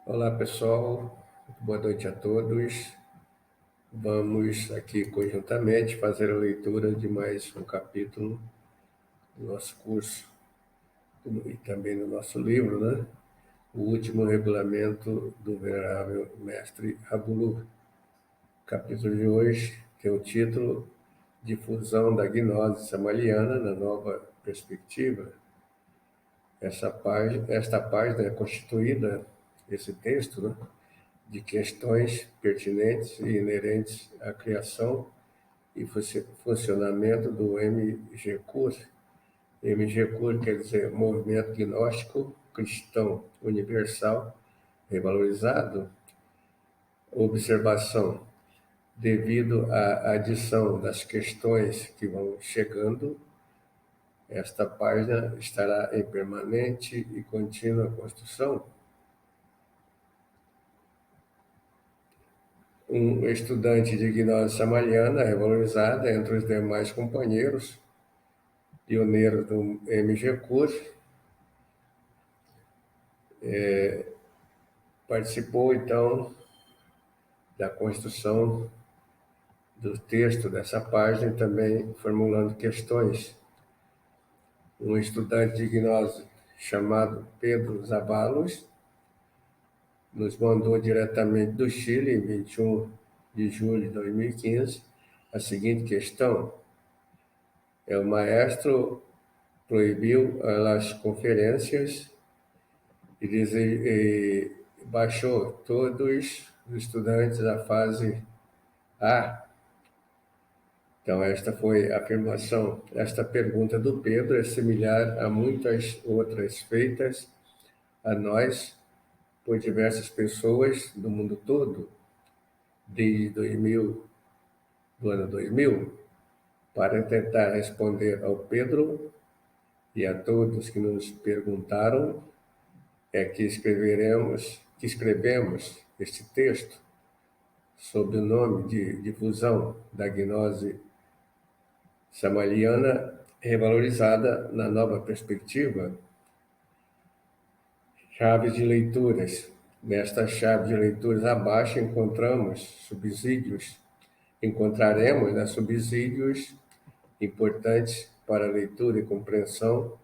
Olá pessoal, boa noite a todos. Vamos aqui conjuntamente fazer a leitura de mais um capítulo do nosso curso e também do nosso livro, né? O último regulamento do Venerável Mestre Rabulu. O capítulo de hoje tem o título Difusão da Gnose Samaliana na Nova Perspectiva. Esta página é constituída, esse texto, né, de questões pertinentes e inerentes à criação e funcionamento do MGCUR. MGCUR quer dizer Movimento Gnóstico Cristão Universal Revalorizado. Observação: devido à adição das questões que vão chegando, esta página estará em permanente e contínua construção. Um estudante de gnose samaliana revalorizada entre os demais companheiros, pioneiro do MGCUR, participou então da construção do texto dessa página e também formulando questões. Um estudante de gnose chamado Pedro Zabalos nos mandou diretamente do Chile, em 21 de julho de 2015, a seguinte questão: o maestro proibiu as conferências e baixou todos os estudantes da fase A. Então, esta foi a afirmação. Esta pergunta do Pedro é similar a muitas outras feitas a nós por diversas pessoas do mundo todo, desde do ano 2000, para tentar responder ao Pedro e a todos que nos perguntaram, que escrevemos este texto sob o nome de Difusão da Gnose Samaliana Revalorizada na Nova Perspectiva. Chaves de leituras. Nesta chave de leituras abaixo encontraremos, né, subsídios importantes para a leitura e compreensão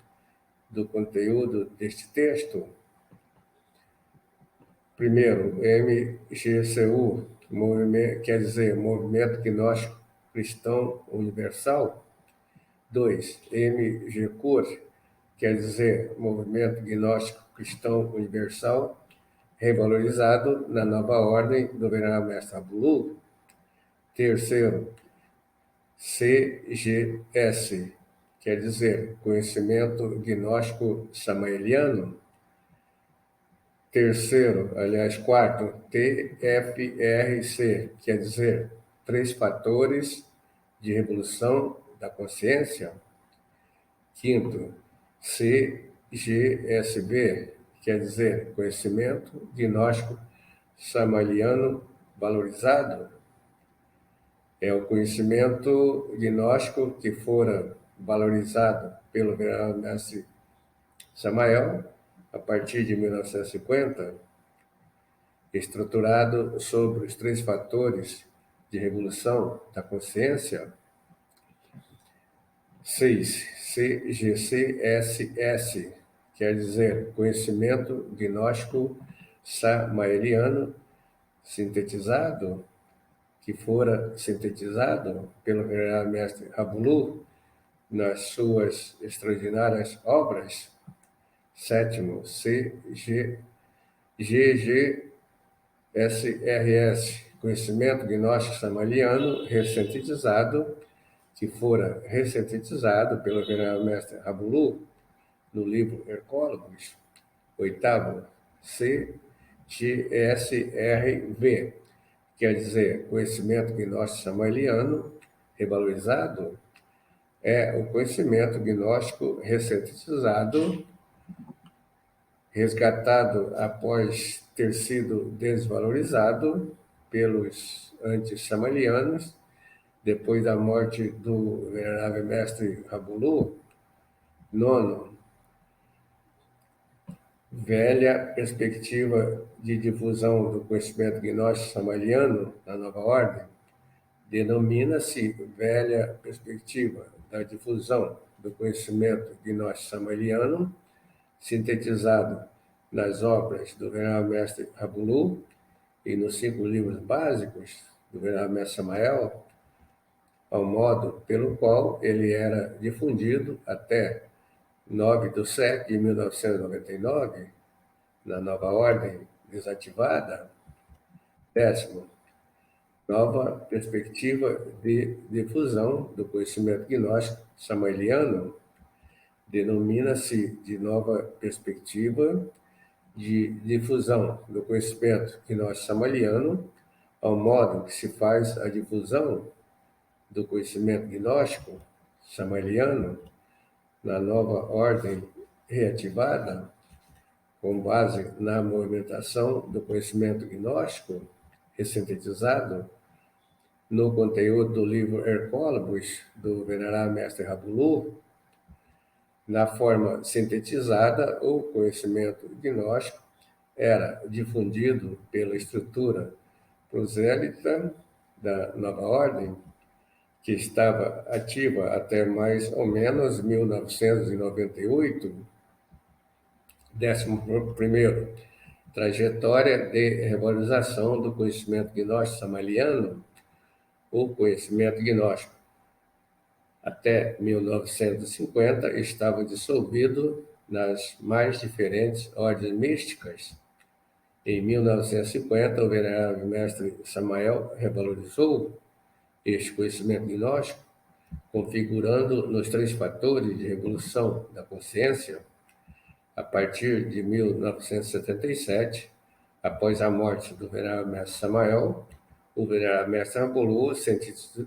do conteúdo deste texto. Primeiro, MGCU, quer dizer Movimento Gnóstico Cristão Universal. 2. MGCUR, quer dizer Movimento Gnóstico Cristão Universal, revalorizado na nova ordem do Venerável Mestre Rabulu. Terceiro, CGS, quer dizer Conhecimento Gnóstico Samaeliano. Quarto, TFRC, quer dizer Três Fatores de Revolução da Consciência. Quinto, CGSB, quer dizer Conhecimento Gnóstico Samaliano Valorizado. É o conhecimento gnóstico que fora valorizado pelo Venerável Mestre Samael a partir de 1950, estruturado sobre os três fatores de revolução da consciência. 6. CGCSS, quer dizer Conhecimento Gnóstico Samaeliano Sintetizado, que fora sintetizado pelo Venerável Mestre Rabulu nas suas extraordinárias obras. Sétimo, GGSRS, Conhecimento Gnóstico Samaliano Ressintetizado, que fora ressintetizado pelo Venerável Mestre Rabulu no livro Hercólogos. Oitavo, CGSRV, quer dizer Conhecimento Gnóstico Samaliano Revalorizado, é o conhecimento gnóstico ressintetizado, resgatado após ter sido desvalorizado pelos anti-samalianos depois da morte do Venerável Mestre Rabulu. Nono, velha perspectiva de difusão do conhecimento gnóstico samaliano na nova ordem denomina-se velha perspectiva da difusão do conhecimento gnóstico samaliano, sintetizado nas obras do Venerável Mestre Rabulu e nos 5 livros básicos do Venerável Mestre Samael, ao modo pelo qual ele era difundido até 9/7/1999, na nova ordem desativada. 10º, nova perspectiva de difusão do conhecimento gnóstico samaeliano denomina-se de nova perspectiva de difusão do conhecimento gnóstico samaliano, ao modo que se faz a difusão do conhecimento gnóstico samaliano na nova ordem reativada, com base na movimentação do conhecimento gnóstico ressintetizado no conteúdo do livro Hercólogos, do Venerável Mestre Rabulu. Na forma sintetizada, o conhecimento gnóstico era difundido pela estrutura prosélita da nova ordem, que estava ativa até mais ou menos 1998. 11º, trajetória de revalorização do conhecimento gnóstico samaliano. O conhecimento gnóstico até 1950 estava dissolvido nas mais diferentes ordens místicas. Em 1950, o Venerável Mestre Samael revalorizou este conhecimento gnóstico, configurando nos 3 fatores de revolução da consciência. A partir de 1977, após a morte do Venerável Mestre Samael, o Venerável Mestre Rabulu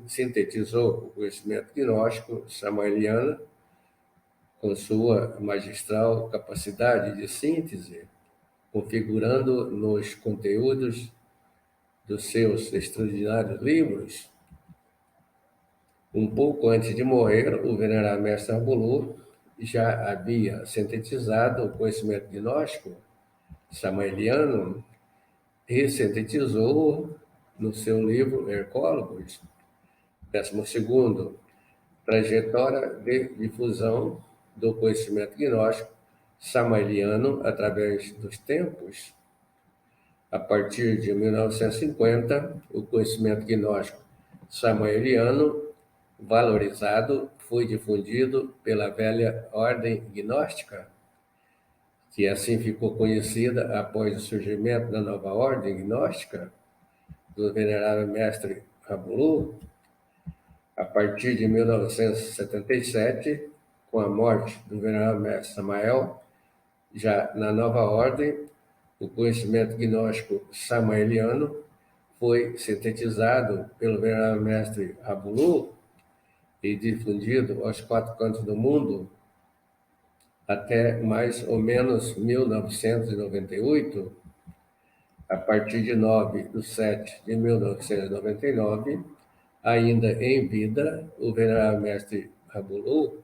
sintetizou o conhecimento gnóstico samaeliano com sua magistral capacidade de síntese, configurando nos conteúdos dos seus extraordinários livros. Um pouco antes de morrer, o Venerável Mestre Rabulu já havia sintetizado o conhecimento gnóstico samaeliano e sintetizou no seu livro Hercólogos. 12º, trajetória de difusão do conhecimento gnóstico samaeliano através dos tempos. A partir de 1950, o conhecimento gnóstico samaeliano valorizado foi difundido pela velha ordem gnóstica, que assim ficou conhecida após o surgimento da nova ordem gnóstica do Venerável Mestre Rabulu. A partir de 1977, com a morte do Venerável Mestre Samael, já na nova ordem, o conhecimento gnóstico samaeliano foi sintetizado pelo Venerável Mestre Rabulu e difundido aos 4 cantos do mundo até mais ou menos 1998. A partir de 9/7/1999, ainda em vida, o Venerável Mestre Rabulu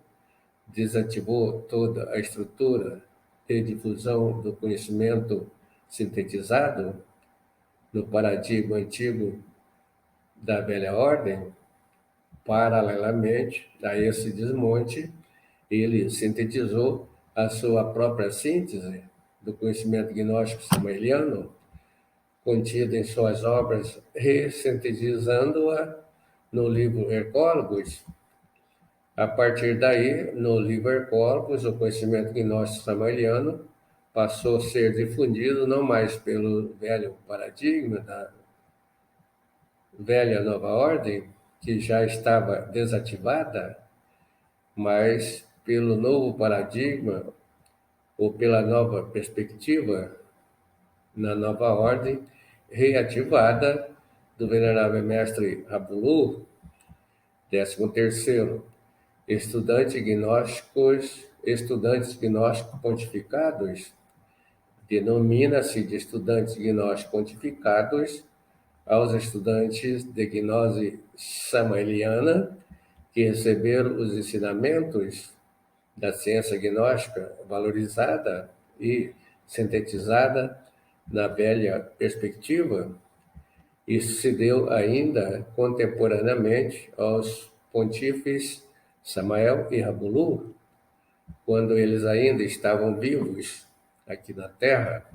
desativou toda a estrutura de difusão do conhecimento sintetizado no paradigma antigo da velha ordem. Paralelamente a esse desmonte, ele sintetizou a sua própria síntese do conhecimento gnóstico samaeliano, contida em suas obras, ressintetizando-a no livro Hercólogos. A partir daí, no livro Hercólogos, o conhecimento gnóstico samaeliano passou a ser difundido não mais pelo velho paradigma da velha nova ordem, que já estava desativada, mas pelo novo paradigma ou pela nova perspectiva na nova ordem reativada do Venerável Mestre Rabulu. 13º, estudantes gnósticos pontificados. Denomina-se de estudantes gnósticos pontificados aos estudantes de gnose samaeliana que receberam os ensinamentos da ciência gnóstica valorizada e sintetizada na velha perspectiva. Isso se deu ainda contemporaneamente aos pontífices Samael e Rabulu, quando eles ainda estavam vivos aqui na Terra.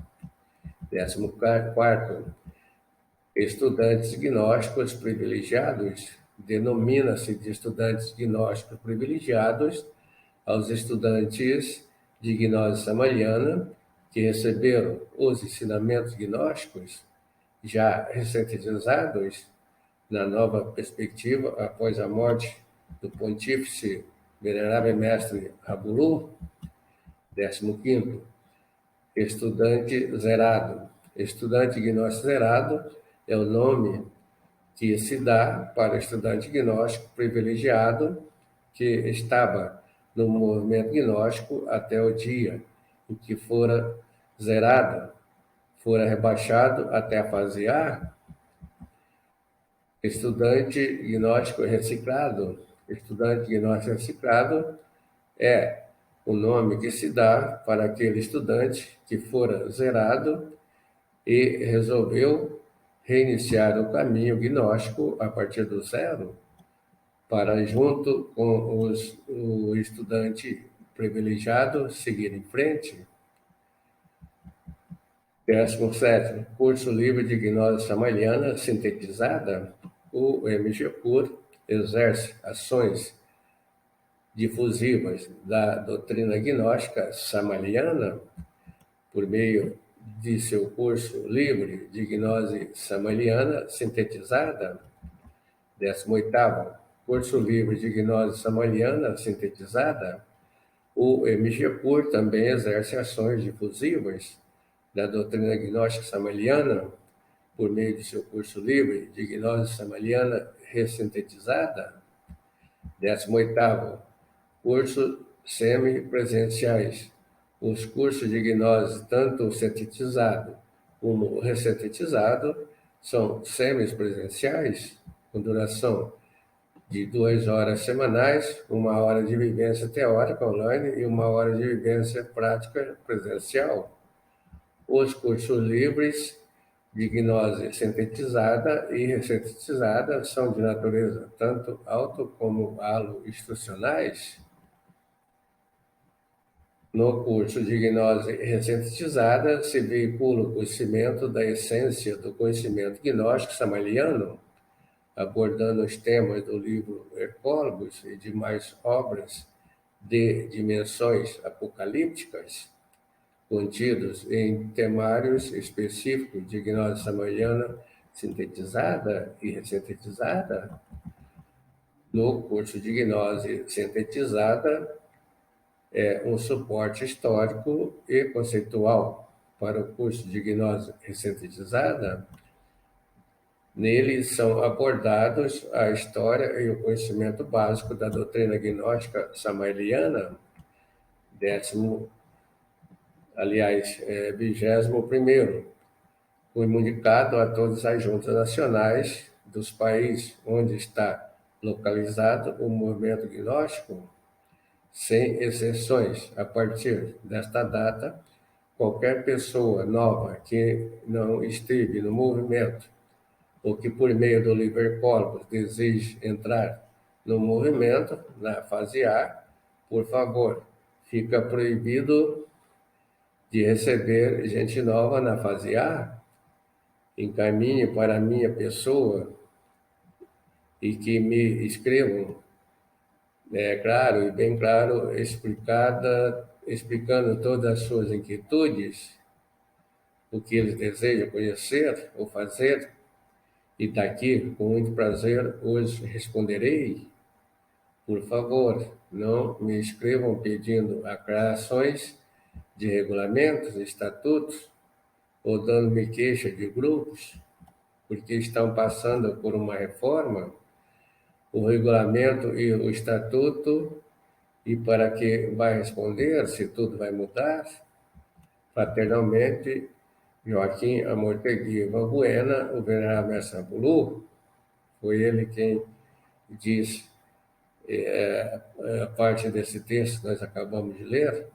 14º, estudantes gnósticos privilegiados. Denomina-se de estudantes gnósticos privilegiados aos estudantes de gnose samariana que receberam os ensinamentos gnósticos já recentizados na nova perspectiva após a morte do pontífice venerável mestre Rabulu. 15º, estudante zerado. Estudante gnóstico zerado é o nome que se dá para estudante gnóstico privilegiado que estava no movimento gnóstico até o dia em que fora zerado, fora rebaixado até a fase A. Estudante gnóstico reciclado. Estudante gnóstico reciclado é o nome que se dá para aquele estudante que fora zerado e resolveu reiniciar o caminho gnóstico a partir do zero, para, junto com o estudante privilegiado, seguir em frente. 17º, curso livre de gnose samariana sintetizada. O MGCUR exerce ações difusivas da doutrina gnóstica samariana por meio de seu curso livre de gnose samariana sintetizada. 18º, curso livre de gnose samariana sintetizada. O MGCUR também exerce ações difusivas da doutrina gnóstica samariana por meio de seu curso livre de gnose samariana ressintetizada. 18º, cursos semipresenciais. Os cursos de gnose, tanto sintetizado como ressintetizado, são semipresenciais, com duração de 2 horas semanais, 1 hora de vivência teórica online e 1 hora de vivência prática presencial. Os cursos livres de gnose sintetizada e ressintetizada são de natureza tanto auto como alo-instrucionais. No curso de gnose ressintetizada se veicula o conhecimento da essência do conhecimento gnóstico samariano, abordando os temas do livro Ecólogos e demais obras de dimensões apocalípticas, contidos em temários específicos de gnose samariana sintetizada e ressintetizada. No curso de gnose sintetizada, é um suporte histórico e conceitual para o curso de gnose ressintetizada. Nele são abordados a história e o conhecimento básico da doutrina gnóstica samariana, 21º, comunicado a todas as juntas nacionais dos países onde está localizado o movimento gnóstico, sem exceções. A partir desta data, qualquer pessoa nova que não esteve no movimento ou que por meio do livro Ecólogos deseje entrar no movimento, na fase A, por favor, fica proibido de receber gente nova na fase A. Encaminhe para a minha pessoa e que me escrevam, claro e bem claro, explicando todas as suas inquietudes, o que eles desejam conhecer ou fazer, e daqui, com muito prazer, os responderei. Por favor, não me escrevam pedindo aclarações de regulamentos, estatutos, ou dando-me queixa de grupos, porque estão passando por uma reforma, o regulamento e o estatuto, e para que vai responder se tudo vai mudar. Fraternalmente, Joaquim Amortegui Valbuena, o venerável mestre Rabulu, foi ele quem diz a parte desse texto que nós acabamos de ler.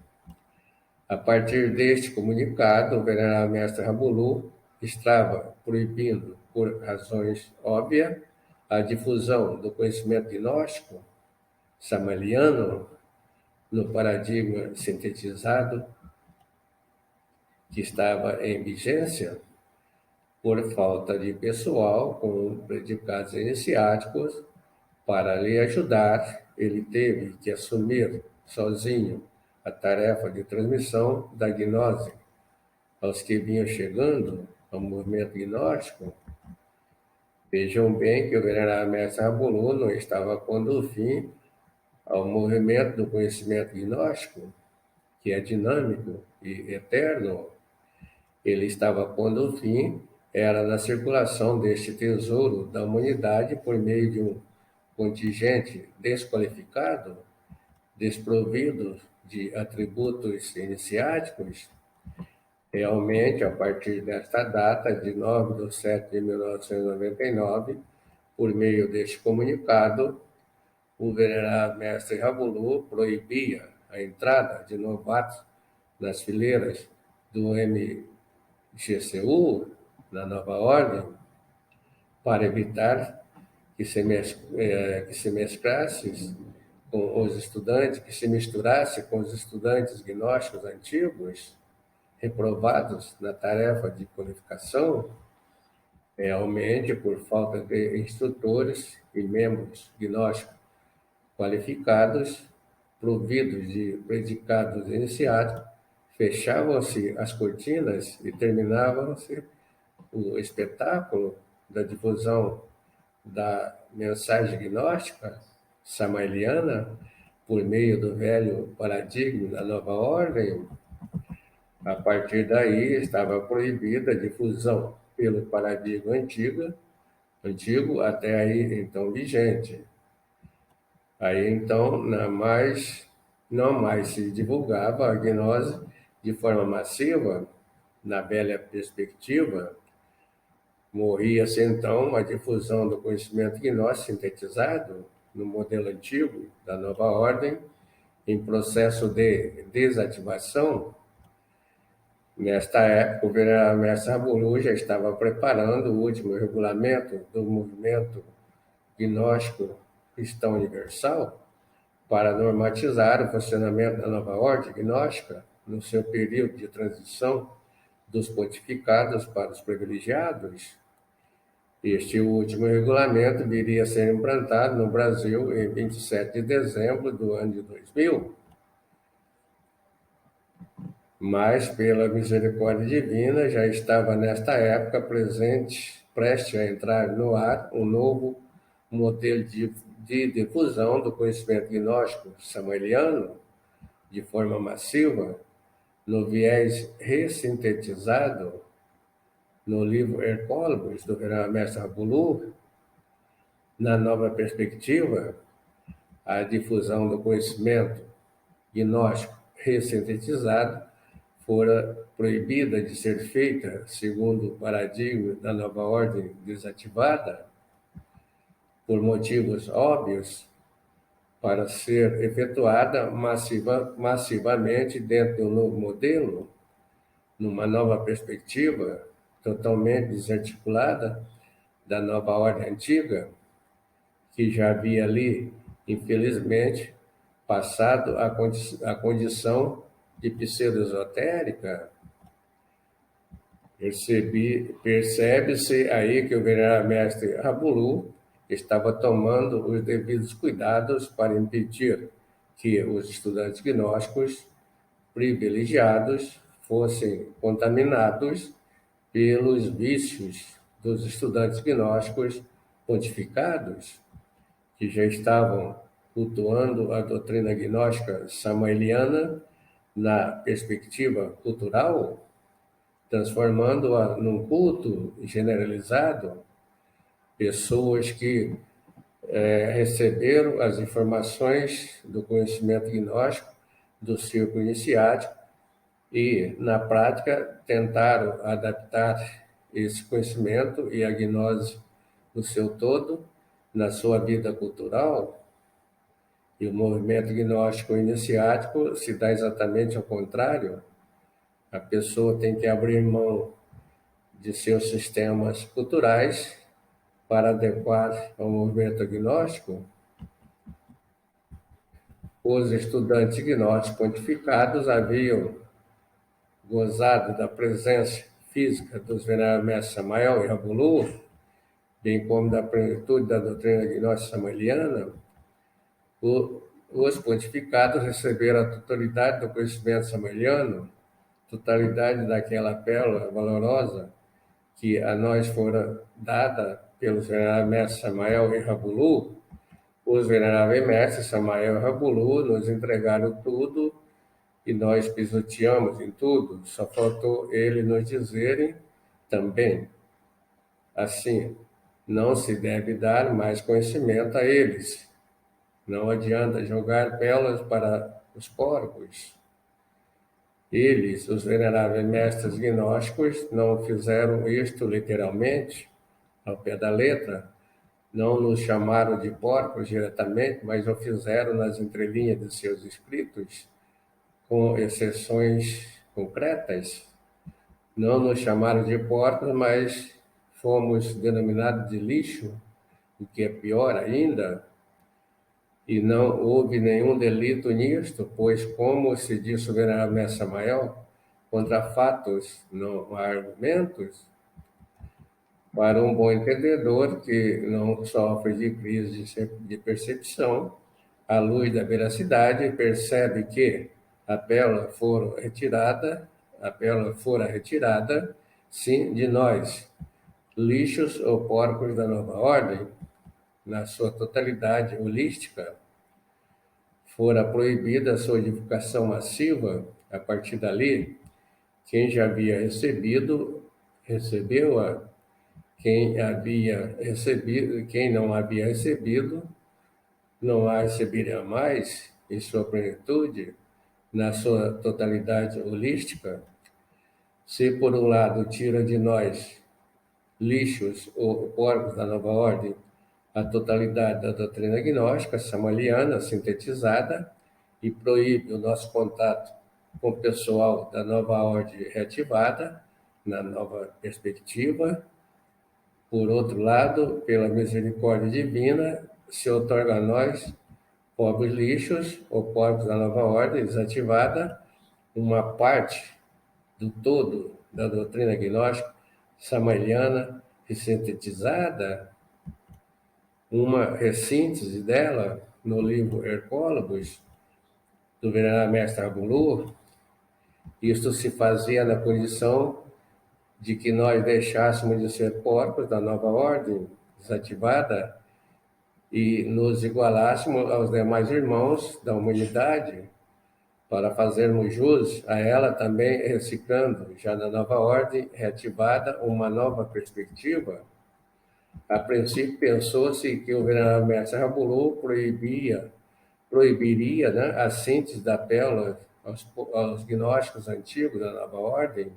A partir deste comunicado, o venerável mestre Rabulu estava proibindo, por razões óbvias, a difusão do conhecimento gnóstico samaliano no paradigma sintetizado que estava em vigência, por falta de pessoal com predicados iniciáticos para lhe ajudar. Ele teve que assumir sozinho a tarefa de transmissão da gnose aos que vinham chegando ao movimento gnóstico. Vejam bem que o venerável mestre Rabulu não estava pondo fim ao movimento do conhecimento gnóstico, que é dinâmico e eterno. Ele estava pondo fim, era na circulação deste tesouro da humanidade por meio de um contingente desqualificado, desprovido de atributos iniciáticos. Realmente, a partir desta data, de 9/7/1999, por meio deste comunicado, o venerável mestre Rabulu proibia a entrada de novatos nas fileiras do MGCU, na nova ordem, para evitar que se mesclasse com os estudantes, que se misturasse com os estudantes gnósticos antigos, reprovados na tarefa de qualificação, realmente por falta de instrutores e membros gnósticos qualificados, providos de predicados iniciados, fechavam-se as cortinas e terminavam-se o espetáculo da difusão da mensagem gnóstica samaeliana por meio do velho paradigma da nova ordem. A partir daí estava proibida a difusão pelo paradigma antigo até aí então vigente. Aí então não mais se divulgava a gnose de forma massiva, na velha perspectiva. Morria-se então a difusão do conhecimento gnóstico sintetizado no modelo antigo da nova ordem, em processo de desativação. Nesta época, o venerável mestre Rabulu já estava preparando o último regulamento do movimento gnóstico cristão universal para normatizar o funcionamento da nova ordem gnóstica no seu período de transição dos pontificados para os privilegiados. Este último regulamento viria a ser implantado no Brasil em 27 de dezembro do ano de 2000. Mas, pela misericórdia divina, já estava nesta época prestes a entrar no ar um novo modelo de difusão do conhecimento gnóstico samueliano de forma massiva, no viés ressintetizado no livro Hercólogos, do venerável mestre Rabulu. Na nova perspectiva, a difusão do conhecimento gnóstico ressintetizado fora proibida de ser feita segundo o paradigma da nova ordem desativada, por motivos óbvios, para ser efetuada massivamente dentro de um novo modelo, numa nova perspectiva totalmente desarticulada da nova ordem antiga, que já havia ali, infelizmente, passado a condição de pseudo-esotérica. Percebe-se aí que o venerável mestre Rabulu estava tomando os devidos cuidados para impedir que os estudantes gnósticos privilegiados fossem contaminados pelos vícios dos estudantes gnósticos pontificados, que já estavam cultuando a doutrina gnóstica samueliana na perspectiva cultural, transformando-a num culto generalizado. Pessoas que receberam as informações do conhecimento gnóstico do círculo iniciático e, na prática, tentaram adaptar esse conhecimento e a gnose no seu todo na sua vida cultural. E o movimento gnóstico iniciático se dá exatamente ao contrário. A pessoa tem que abrir mão de seus sistemas culturais para adequar ao movimento agnóstico. Os estudantes gnósticos pontificados haviam gozado da presença física dos veneráveis mestres Samael e Rabulu, bem como da plenitude da doutrina gnóstica samaliana. Os pontificados receberam a totalidade do conhecimento samaliano, totalidade daquela pérola valorosa que a nós fora dada pelos veneráveis mestres Samael e Rabulu. Os veneráveis mestres Samael e Rabulu nos entregaram tudo e nós pisoteamos em tudo. Só faltou eles nos dizerem também assim: não se deve dar mais conhecimento a eles. Não adianta jogar pérolas para os porcos. Eles, os veneráveis mestres gnósticos, não fizeram isto literalmente, ao pé da letra. Não nos chamaram de porcos diretamente, mas o fizeram nas entrelinhas de seus escritos, com exceções concretas. Não nos chamaram de porcos, mas fomos denominados de lixo, o que é pior ainda. E não houve nenhum delito nisto, pois, como se diz o venerável mestre Samael, contra fatos não há argumentos. Para um bom entendedor que não sofre de crise de percepção, à luz da veracidade, percebe que a pérola fora retirada, sim, de nós, lixos ou porcos da nova ordem, na sua totalidade holística. Fora proibida a sua divulgação massiva. A partir dali, quem já havia recebido, recebeu-a. Quem não havia recebido, não a receberia mais em sua plenitude, na sua totalidade holística. Se, por um lado, tira de nós, lixos ou porcos da nova ordem, a totalidade da doutrina gnóstica samaliana sintetizada e proíbe o nosso contato com o pessoal da nova ordem reativada, na nova perspectiva. Por outro lado, pela misericórdia divina, se outorga a nós, pobres lixos ou porcos da nova ordem desativada, uma parte do todo da doutrina gnóstica samaliana e sintetizada, uma ressíntese dela no livro Hercólogos, do venerável mestre Rabulu. Isto se fazia na condição de que nós deixássemos de ser porcos da nova ordem desativada e nos igualássemos aos demais irmãos da humanidade, para fazermos jus a ela também, reciclando, já na nova ordem reativada, uma nova perspectiva. A princípio pensou-se que o venerável mestre Rabulu proibiria, né, a síntese da pérola aos gnósticos antigos da nova ordem,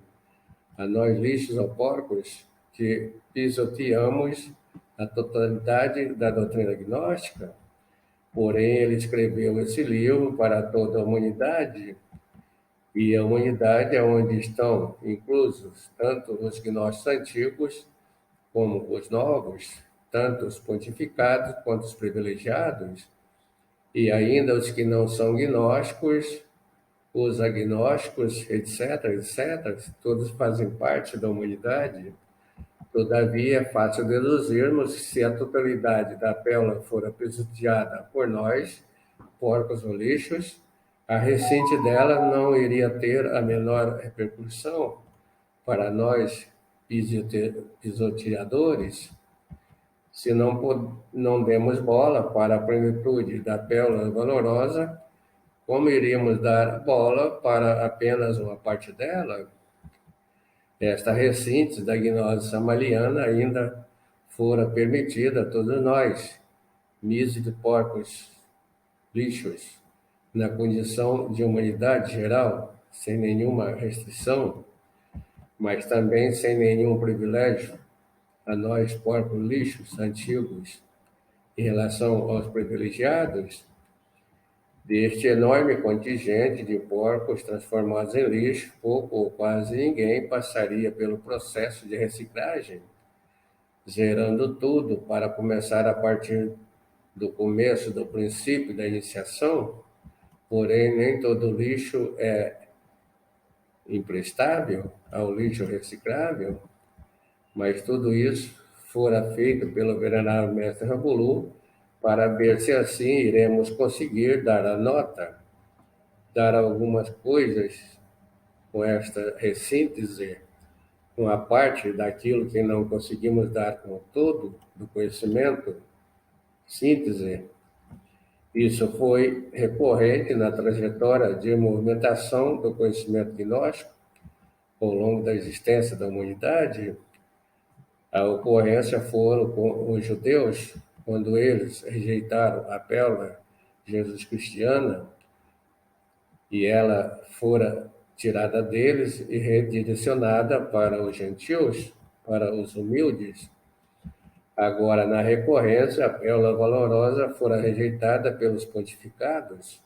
a nós lixos ou porcos, que pisoteamos a totalidade da doutrina gnóstica. Porém, ele escreveu esse livro para toda a humanidade, e a humanidade é onde estão inclusos tanto os gnósticos antigos como os novos, tanto os pontificados quanto os privilegiados, e ainda os que não são gnósticos, os agnósticos, etc., etc., todos fazem parte da humanidade. Todavia, é fácil deduzirmos que se a totalidade da pérola fora pisoteada por nós, porcos ou lixos, a recinte dela não iria ter a menor repercussão para nós pisoteadores, se não demos bola para a plenitude da pérola valorosa. Como iríamos dar bola para apenas uma parte dela? Esta ressíntese da gnose samaliana ainda fora permitida a todos nós, míseros porcos lixos, na condição de humanidade geral, sem nenhuma restrição, mas também sem nenhum privilégio, a nós porcos lixos antigos, em relação aos privilegiados. Deste enorme contingente de porcos transformados em lixo, pouco ou quase ninguém passaria pelo processo de reciclagem, zerando tudo para começar a partir do começo, do princípio da iniciação. Porém, nem todo lixo é imprestável ao lixo reciclável, mas tudo isso fora feito pelo venerável mestre Rabulu para ver se assim iremos conseguir dar a nota, dar algumas coisas com esta ressíntese, com a parte daquilo que não conseguimos dar com o todo do conhecimento, síntese. Isso foi recorrente na trajetória de movimentação do conhecimento gnóstico ao longo da existência da humanidade. A ocorrência foram com os judeus, quando eles rejeitaram a pérola Jesus cristiana e ela fora tirada deles e redirecionada para os gentios, para os humildes. Agora, na recorrência, a pérola valorosa fora rejeitada pelos pontificados,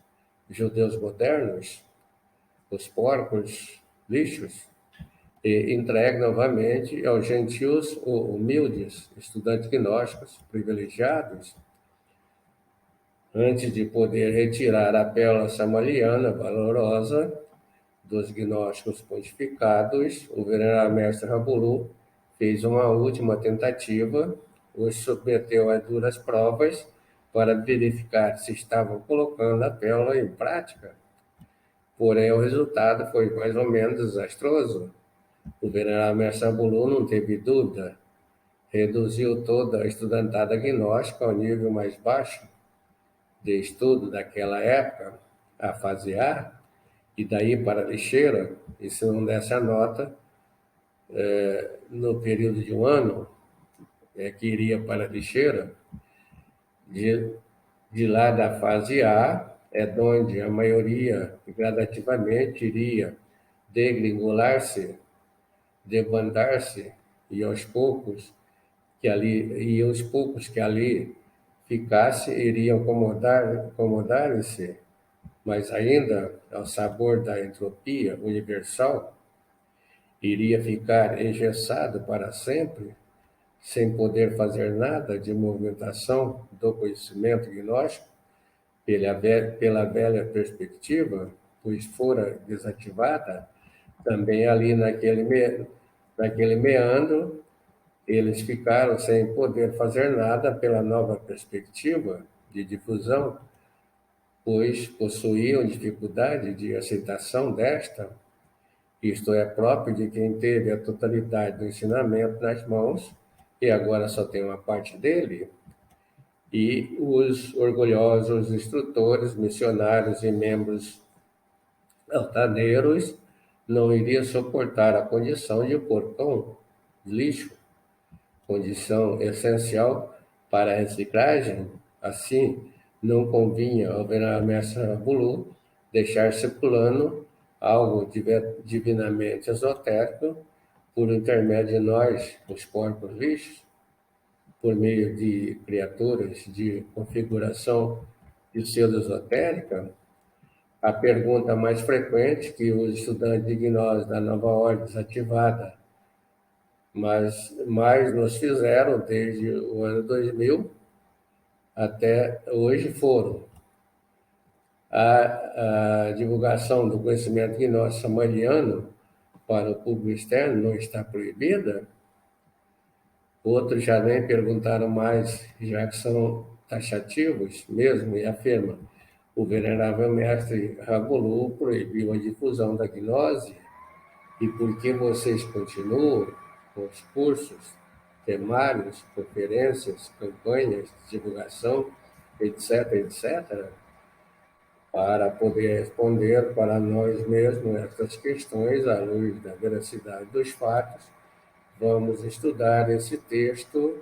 judeus modernos, os porcos, lixos, e entregue novamente aos gentios ou humildes, estudantes gnósticos privilegiados, antes de poder retirar a pérola samariana valorosa dos gnósticos pontificados. O venerável mestre Rabulu fez uma última tentativa, os submeteu a duras provas para verificar se estavam colocando a pérola em prática. Porém, o resultado foi mais ou menos desastroso. O venerável mestre Rabulu não teve dúvida, reduziu toda a estudantada gnóstica ao nível mais baixo de estudo daquela época, a fase A, e daí para a lixeira, e se não desse a nota, no período de um ano, que iria para a lixeira, de lá da fase A, é onde a maioria gradativamente iria degringolar-se, debandar-se, e aos poucos que ali ficasse iriam acomodar-se, mas ainda ao sabor da entropia universal, iria ficar engessado para sempre, sem poder fazer nada de movimentação do conhecimento gnóstico, pela velha perspectiva, pois fora desativada, também ali naquele meandro, eles ficaram sem poder fazer nada pela nova perspectiva de difusão, pois possuíam dificuldade de aceitação desta. Isto é próprio de quem teve a totalidade do ensinamento nas mãos e agora só tem uma parte dele. E os orgulhosos instrutores, missionários e membros altaneiros não iriam suportar a condição de porcão, lixo, condição essencial para a reciclagem. Assim, não convinha ao venerável mestre Rabulu deixar circulando algo divinamente esotérico por intermédio de nós, os porcos lixos, por meio de criaturas de configuração de pseudo-esotérica. A pergunta mais frequente que os estudantes de gnose da nova ordem desativada mas nos fizeram desde o ano 2000 até hoje foram a divulgação do conhecimento gnóstico samariano para o público externo não está proibida. Outros já nem perguntaram mais, já que são taxativos mesmo, e afirmam: o venerável mestre Rabulu proibiu a difusão da gnose, e por que vocês continuam com os cursos, temários, conferências, campanhas de divulgação, etc., etc., para poder responder para nós mesmos estas questões à luz da veracidade dos fatos? Vamos estudar esse texto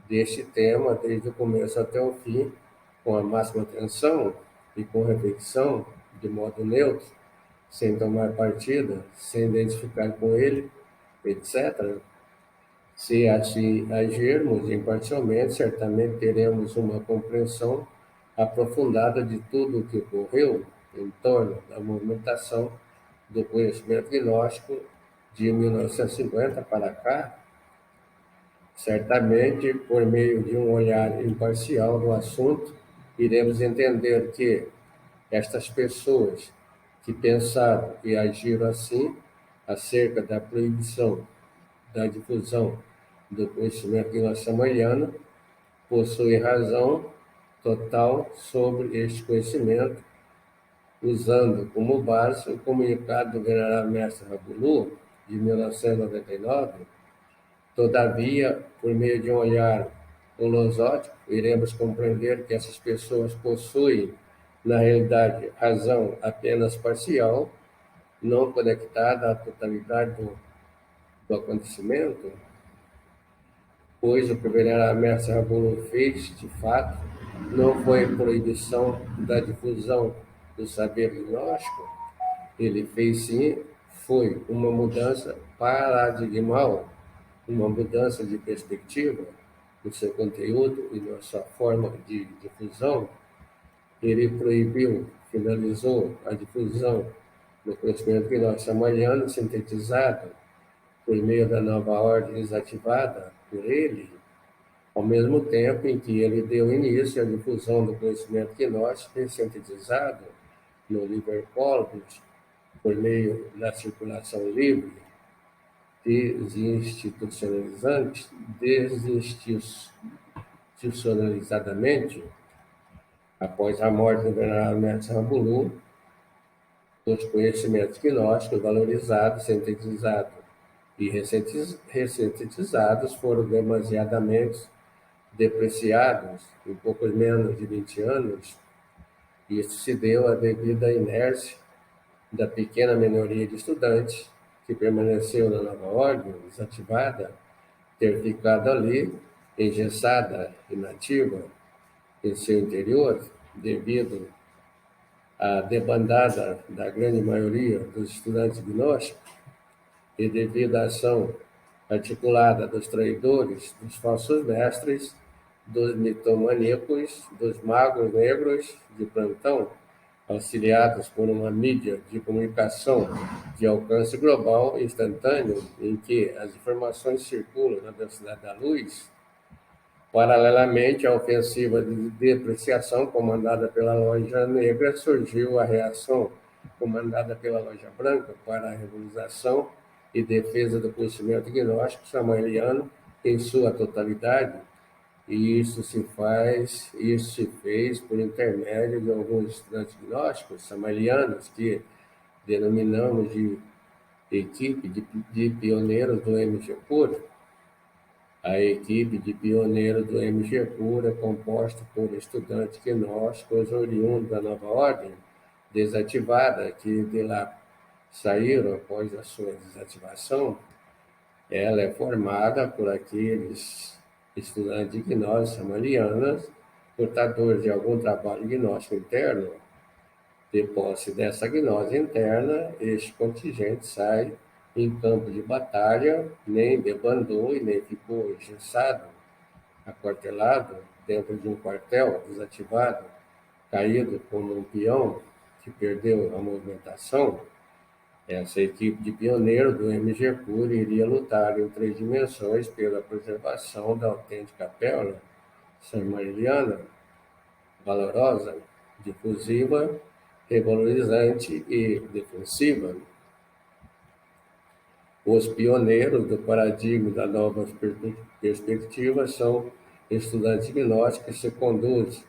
deste tema desde o começo até o fim, com a máxima atenção e com reflexão, de modo neutro, sem tomar partida, sem identificar com ele, etc. Se assim agirmos imparcialmente, certamente teremos uma compreensão aprofundada de tudo o que ocorreu em torno da movimentação do conhecimento gnóstico de 1950 para cá, certamente, por meio de um olhar imparcial do assunto, iremos entender que estas pessoas que pensaram e agiram assim acerca da proibição da difusão do conhecimento gnóstico-samariano possuem razão total sobre este conhecimento, usando como base o comunicado do general mestre Rabulu, de 1999. Todavia, por meio de um olhar holosótico, iremos compreender que essas pessoas possuem, na realidade, razão apenas parcial, não conectada à totalidade do acontecimento, pois o que o venerável mestre Rabulu fez, de fato, não foi proibição da difusão do saber gnóstico, ele fez sim, foi uma mudança paradigmal, uma mudança de perspectiva no seu conteúdo e na sua forma de difusão. Ele proibiu, finalizou a difusão do conhecimento gnóstico samariano sintetizado por meio da nova ordem desativada por ele, ao mesmo tempo em que ele deu início à difusão do conhecimento gnóstico sintetizado no Liber Corpus, por meio da circulação livre, desinstitucionalizadamente, após a morte do venerável mestre Rabulu, os conhecimentos gnósticos valorizados, sintetizados e ressintetizados foram demasiadamente depreciados em poucos menos de 20 anos. Isso se deu à devida inércia da pequena minoria de estudantes que permaneceu na nova ordem, desativada, ter ficado ali, engessada, inativa, em seu interior, devido à debandada da grande maioria dos estudantes gnósticos e devido à ação articulada dos traidores, dos falsos mestres, dos mitomaníacos, dos magos negros de plantão, auxiliados por uma mídia de comunicação de alcance global instantâneo, em que as informações circulam na velocidade da luz. Paralelamente à ofensiva de depreciação comandada pela loja negra, surgiu a reação comandada pela loja branca para a regularização e defesa do conhecimento gnóstico samariano em sua totalidade, e isso se fez por intermédio de alguns estudantes gnósticos samarianos que denominamos de equipe de pioneiros do MG Pura. A equipe de pioneiros do MG Pura é composta por estudantes gnósticos oriundos da nova ordem desativada, que de lá saíram após a sua desativação. Ela é formada por aqueles estudantes de gnose samarianas, portadores de algum trabalho gnóstico interno. De posse dessa gnose interna, este contingente sai em campo de batalha, nem debandou e nem ficou engessado, aquartelado dentro de um quartel desativado, caído como um peão que perdeu a movimentação. Essa equipe de pioneiros do MG Pura iria lutar em 3 dimensões pela preservação da autêntica pérola samariana, valorosa, difusiva, revalorizante e defensiva. Os pioneiros do paradigma da nova perspectiva são estudantes gnósticos que se conduzem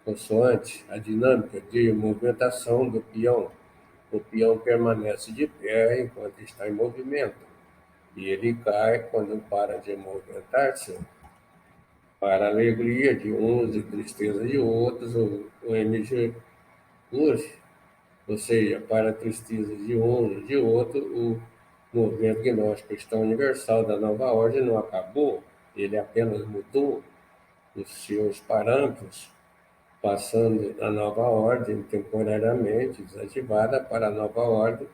consoante a dinâmica de movimentação do peão. O peão permanece de pé enquanto está em movimento, e ele cai quando para de movimentar-se. Para a alegria de uns e tristeza de outros, o MG Push, ou seja, para a tristeza de uns e de outros, o movimento gnóstico cristão universal da nova ordem não acabou, ele apenas mudou os seus parâmetros, passando da nova ordem temporariamente desativada para a nova ordem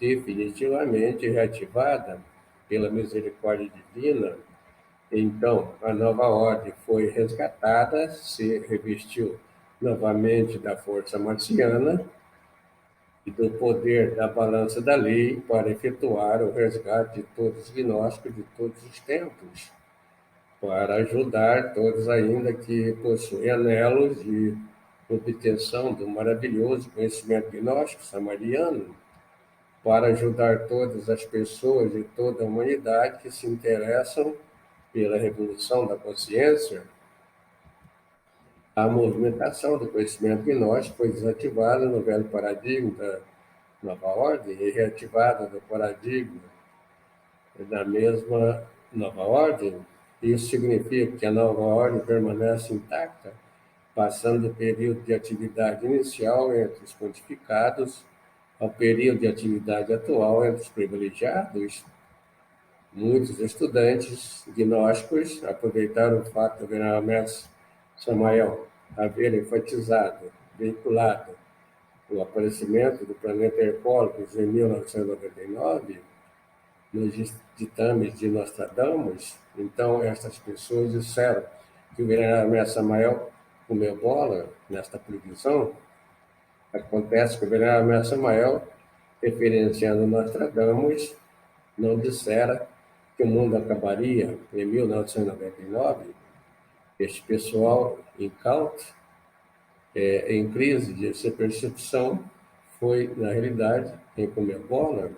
definitivamente reativada pela misericórdia divina. Então, a nova ordem foi resgatada, se revestiu novamente da força marciana e do poder da balança da lei para efetuar o resgate de todos os gnósticos de todos os tempos, para ajudar todos ainda que possuem anelos de obtenção do maravilhoso conhecimento gnóstico samariano, para ajudar todas as pessoas de toda a humanidade que se interessam pela revolução da consciência. A movimentação do conhecimento gnóstico foi desativada no velho paradigma da nova ordem e reativada no paradigma da mesma nova ordem. Isso significa que a nova ordem permanece intacta, passando do período de atividade inicial entre os pontificados ao período de atividade atual entre os privilegiados. Muitos estudantes gnósticos aproveitaram o fato do venerável mestre Samael haver enfatizado, vinculado o aparecimento do planeta Hercólicos em 1999 nos ditames de Nostradamus. Então, estas pessoas disseram que o venerável mestre Samael comeu bola nesta previsão. Acontece que o venerável mestre Samael, referenciando Nostradamus, não dissera que o mundo acabaria em 1999. Este pessoal incauto, em crise de sua percepção, foi, na realidade, em comer bola.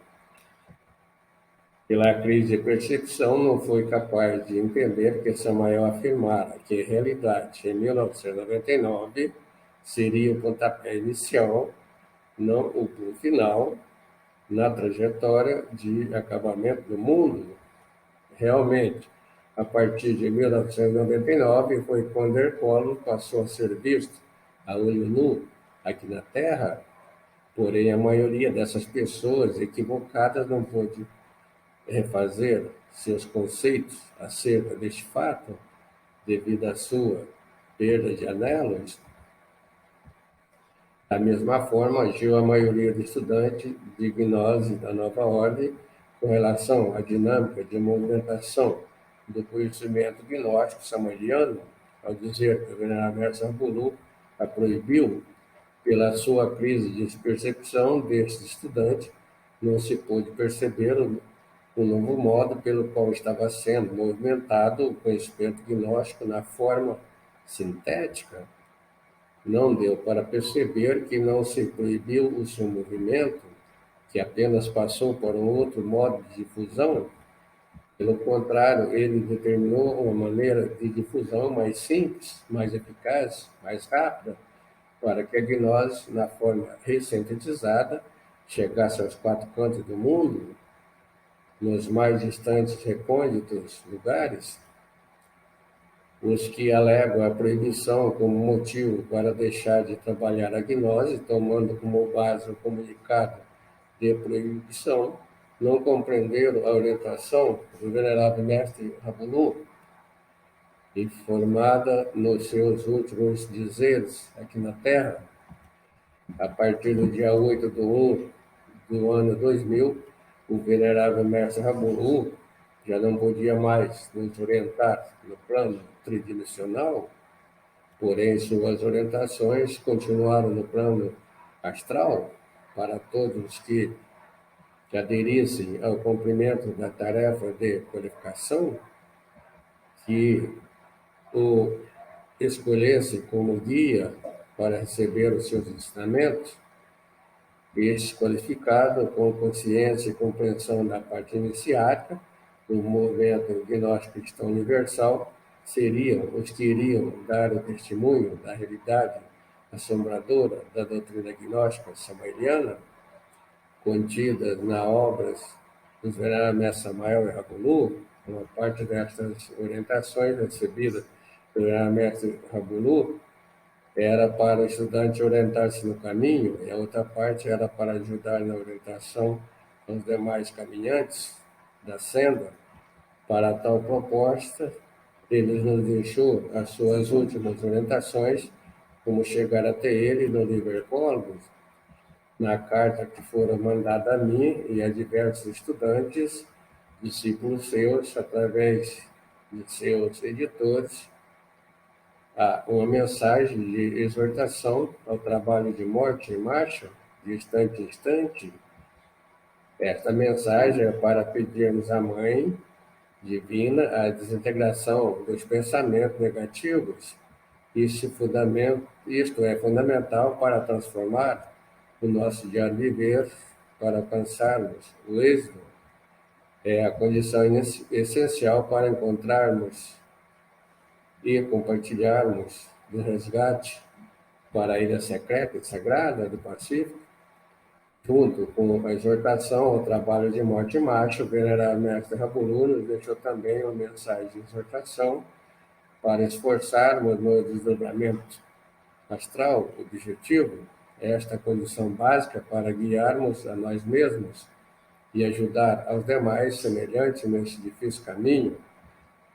Pela crise de percepção, não foi capaz de entender que Samael afirmara que, em realidade, em 1999, seria o pontapé inicial, não o ponto final, na trajetória de acabamento do mundo. Realmente, a partir de 1999, foi quando Hercólogos passou a ser visto a olho nu aqui na Terra, porém a maioria dessas pessoas equivocadas não pôde refazer seus conceitos acerca deste fato, devido à sua perda de anelos. Da mesma forma, agiu a maioria dos estudantes de gnose da nova ordem com relação à dinâmica de movimentação do conhecimento gnóstico samariano, ao dizer que o venerável mestre Ambulu a proibiu. Pela sua crise de percepção deste estudante, não se pôde perceber o novo modo pelo qual estava sendo movimentado o conhecimento gnóstico na forma sintética. Não deu para perceber que não se proibiu o seu movimento, que apenas passou para um outro modo de difusão. Pelo contrário, ele determinou uma maneira de difusão mais simples, mais eficaz, mais rápida, para que a gnose, na forma ressintetizada, chegasse aos quatro cantos do mundo, nos mais distantes recônditos lugares. Os que alegam a proibição como motivo para deixar de trabalhar a gnose, tomando como base o comunicado de proibição, não compreenderam a orientação do venerável mestre Rabunu, informada nos seus últimos dizeres aqui na Terra. A partir do dia 8 de 1 do ano 2000, o venerável mestre Rabunu já não podia mais nos orientar no plano tridimensional, porém suas orientações continuaram no plano astral para todos que aderissem ao cumprimento da tarefa de qualificação, que o escolhessem como guia para receber os seus ensinamentos. Este qualificado com consciência e compreensão da parte iniciática do movimento gnóstico cristão universal seriam os que iriam dar o testemunho da realidade assombradora da doutrina gnóstica samariana, contida nas obras dos veneráveis mestres Samael e Rabunu. Uma parte destas orientações recebidas pelo venerável mestre Rabunu era para o estudante orientar-se no caminho, e a outra parte era para ajudar na orientação aos demais caminhantes da senda. Para tal proposta, ele nos deixou as suas últimas orientações, como chegar até ele no livro Hercólogos, na carta que fora mandada a mim e a diversos estudantes, discípulos seus, através de seus editores, uma mensagem de exortação ao trabalho de morte em marcha, de instante em instante. Esta mensagem é para pedirmos à Mãe Divina a desintegração dos pensamentos negativos. Isto é fundamental para transformar o nosso diário viver, para alcançarmos o êxito. É a condição essencial para encontrarmos e compartilharmos do resgate para a ilha secreta e sagrada do Pacífico, junto com a exortação ao trabalho de morte em marcha. O venerável mestre Rabulu nos deixou também uma mensagem de exortação para esforçarmos no desdobramento astral objetivo, esta condição básica para guiarmos a nós mesmos e ajudar aos demais semelhantes neste difícil caminho.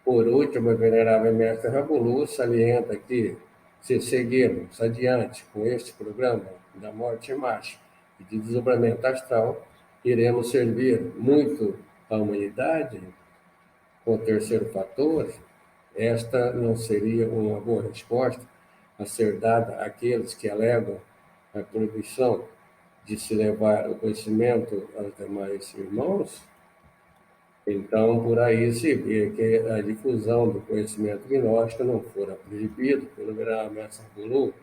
Por último, o venerável mestre Rabulu salienta que, se seguirmos adiante com este programa da morte em marcha e de desdobramento astral, iremos servir muito à humanidade. Com o terceiro fator, esta não seria uma boa resposta a ser dada àqueles que alegam a proibição de se levar o conhecimento aos demais irmãos? Então, por aí se vê que a difusão do conhecimento gnóstico não fora proibido pelo venerável mestre Rabulu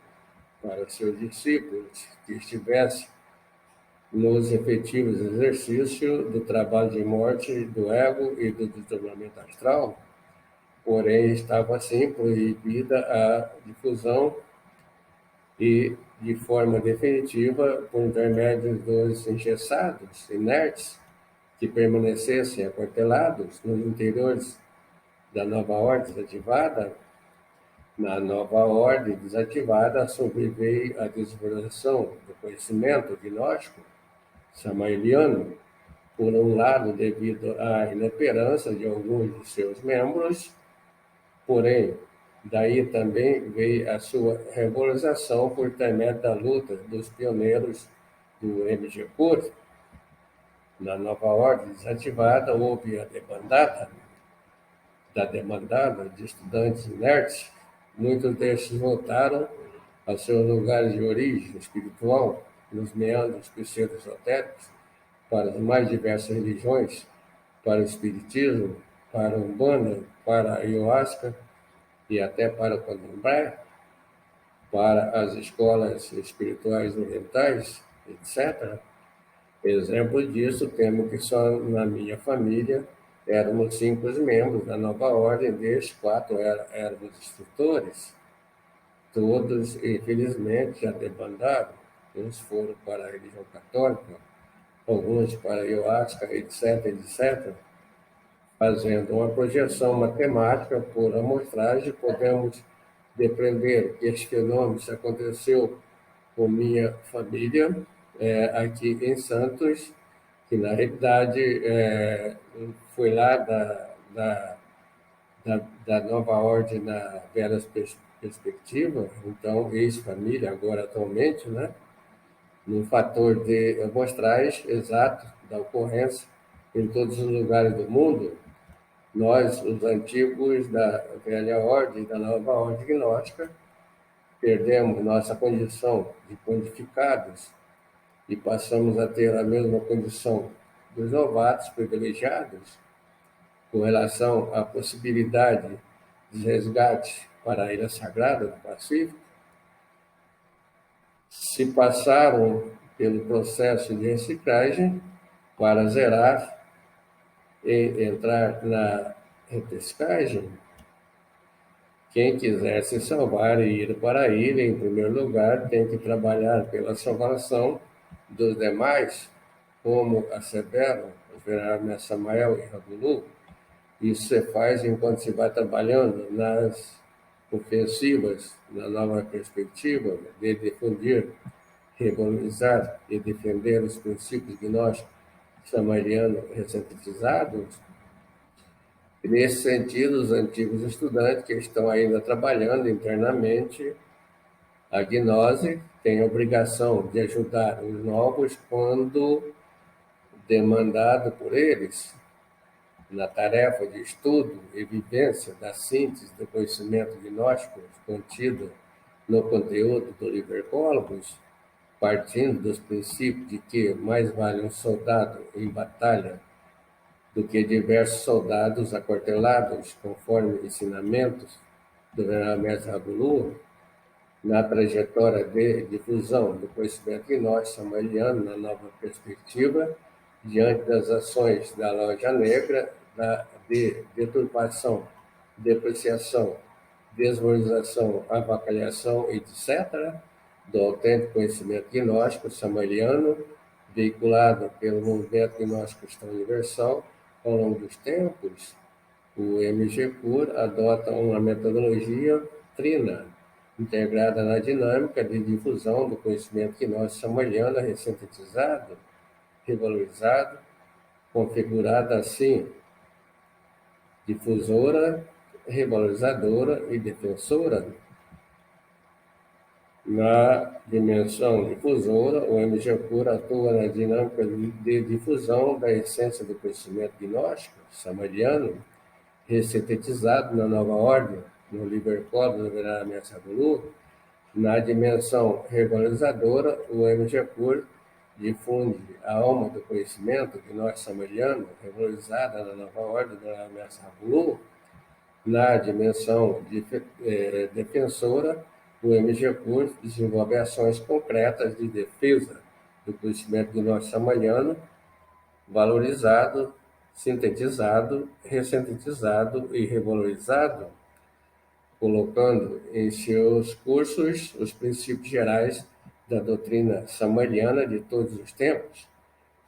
para seus discípulos que estivessem nos efetivos exercícios do trabalho de morte do ego e do desdobramento astral, porém estava assim proibida a difusão e de forma definitiva por intermédio dos engessados, inertes, que permanecessem aquartelados nos interiores da nova ordem desativada. Na nova ordem desativada sobreveio a desvalorização do conhecimento gnóstico samaeliano, por um lado devido à inoperância de alguns de seus membros, porém, daí também veio a sua revalorização por intermédio da luta dos pioneiros do MGCUR. Na nova ordem desativada houve a demandada de estudantes inertes. Muitos destes voltaram aos seus lugares de origem espiritual, nos meandros pseudo-esotéricos, para as mais diversas religiões, para o espiritismo, para a Umbanda, para a Ayahuasca e até para o Candomblé, para as escolas espirituais orientais, etc. Exemplo disso, temos que só na minha família éramos 5 membros da nova ordem, destes 4 éramos instrutores. Todos, infelizmente, já debandaram. Uns foram para a religião católica, alguns para a ayahuasca, etc., etc. Fazendo uma projeção matemática por amostragem, podemos depreender que este fenômeno aconteceu com minha família aqui em Santos, que na realidade foi lá da nova ordem na velha perspectiva, então ex-família, agora atualmente, né? No fator de amostrais exato da ocorrência em todos os lugares do mundo, nós, os antigos da velha ordem e da nova ordem gnóstica, perdemos nossa condição de pontificados e passamos a ter a mesma condição dos novatos privilegiados com relação à possibilidade de resgate para a Ilha Sagrada do Pacífico. Se passaram pelo processo de reciclagem para zerar e entrar na repescagem, quem quiser se salvar e ir para a ilha, em primeiro lugar, tem que trabalhar pela salvação dos demais, como asseveram os veneráveis Samael e Rabulu. Isso se faz enquanto se vai trabalhando nas ofensivas, na nova perspectiva de difundir, revalorizar e defender os princípios gnósticos samarianos recentizados. E, nesse sentido, os antigos estudantes que estão ainda trabalhando internamente a gnose têm a obrigação de ajudar os novos quando demandado por eles. na tarefa de estudo e vivência da síntese do conhecimento gnóstico contido no conteúdo do Liber-Cólogos, partindo dos princípios de que mais vale um soldado em batalha do que diversos soldados aquartelados, conforme ensinamentos do venerável mestre Rabulu, na trajetória de difusão do conhecimento gnóstico samariano na nova perspectiva, diante das ações da loja negra, de deturpação, depreciação, desvalorização, avacalhação, etc., do autêntico conhecimento gnóstico samariano, veiculado pelo movimento gnóstico cristão universal ao longo dos tempos, o MG-CUR adota uma metodologia trina, integrada na dinâmica de difusão do conhecimento gnóstico samariano ressintetizado, revalorizado, configurada assim, difusora, revalorizadora e defensora. Na dimensão difusora, o MG-CUR atua na dinâmica de difusão da essência do conhecimento gnóstico samariano, ressintetizado na nova ordem, no Liber-Cólogos do venerável mestre Rabulu. Na dimensão revalorizadora, o MG-CUR difunde a alma do conhecimento gnóstico samariano, revalorizada na nova ordem do venerável mestre Rabulu. Na dimensão defensora, o MG-CUR desenvolve ações concretas de defesa do conhecimento gnóstico samariano, valorizado, sintetizado, ressintetizado e revalorizado, colocando em seus cursos os princípios gerais da doutrina samariana de todos os tempos,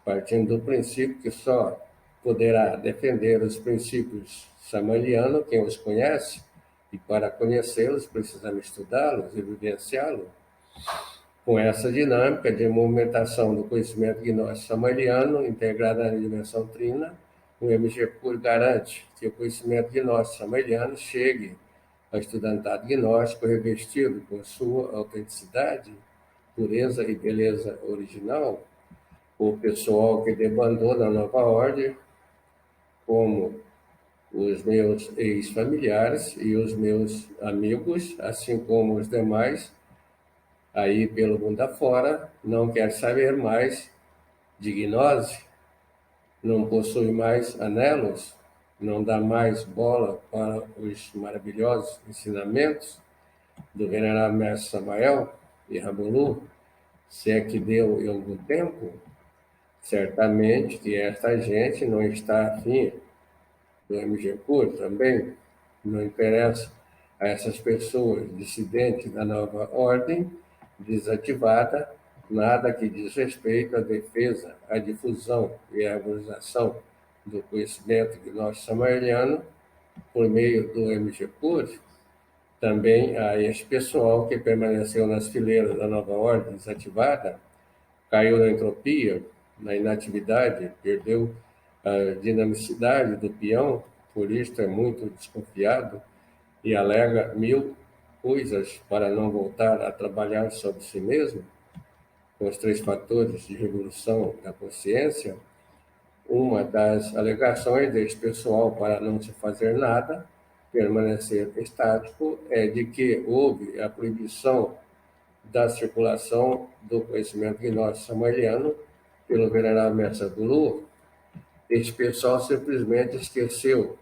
partindo do princípio que só poderá defender os princípios samarianos quem os conhece, e para conhecê-los precisamos estudá-los e vivenciá-los. Com essa dinâmica de movimentação do conhecimento gnóstico samariano, integrada na dimensão trina, o MG-CUR garante que o conhecimento gnóstico samariano chegue ao estudantado gnóstico revestido com sua autenticidade, pureza e beleza original. O pessoal que debandou da nova ordem, como os meus ex-familiares e os meus amigos, assim como os demais, aí pelo mundo afora, não quer saber mais de gnose, não possui mais anelos, não dá mais bola para os maravilhosos ensinamentos do venerável mestre Samael e Rabulu, se é que deu em algum tempo. Certamente que esta gente não está afim do MG-CUR também, não interessa a essas pessoas dissidentes da nova ordem, desativada, nada que diz respeito à defesa, à difusão e à valorização do conhecimento gnóstico samariano por meio do MG-CUR. Também a esse pessoal que permaneceu nas fileiras da nova ordem desativada, caiu na entropia, na inatividade, perdeu a dinamicidade do peão, por isso é muito desconfiado e alega mil coisas para não voltar a trabalhar sobre si mesmo, com os 3 fatores de revolução da consciência. Uma das alegações deste pessoal para não se fazer nada, permanecer estático, é de que houve a proibição da circulação do conhecimento gnóstico samariano pelo venerável mestre Rabulu. Este pessoal simplesmente esqueceu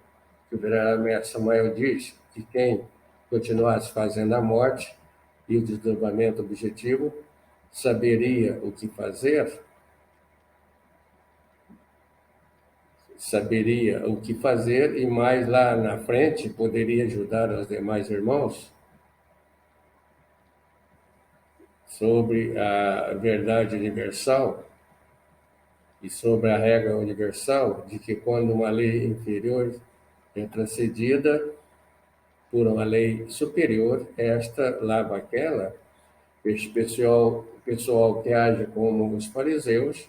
que o venerável mestre Samael diz que quem continuasse fazendo a morte e o desdobramento objetivo saberia o que fazer, e mais lá na frente poderia ajudar os demais irmãos sobre a verdade universal e sobre a regra universal de que quando uma lei inferior é transcendida por uma lei superior, esta lava aquela. Este pessoal que age como os fariseus,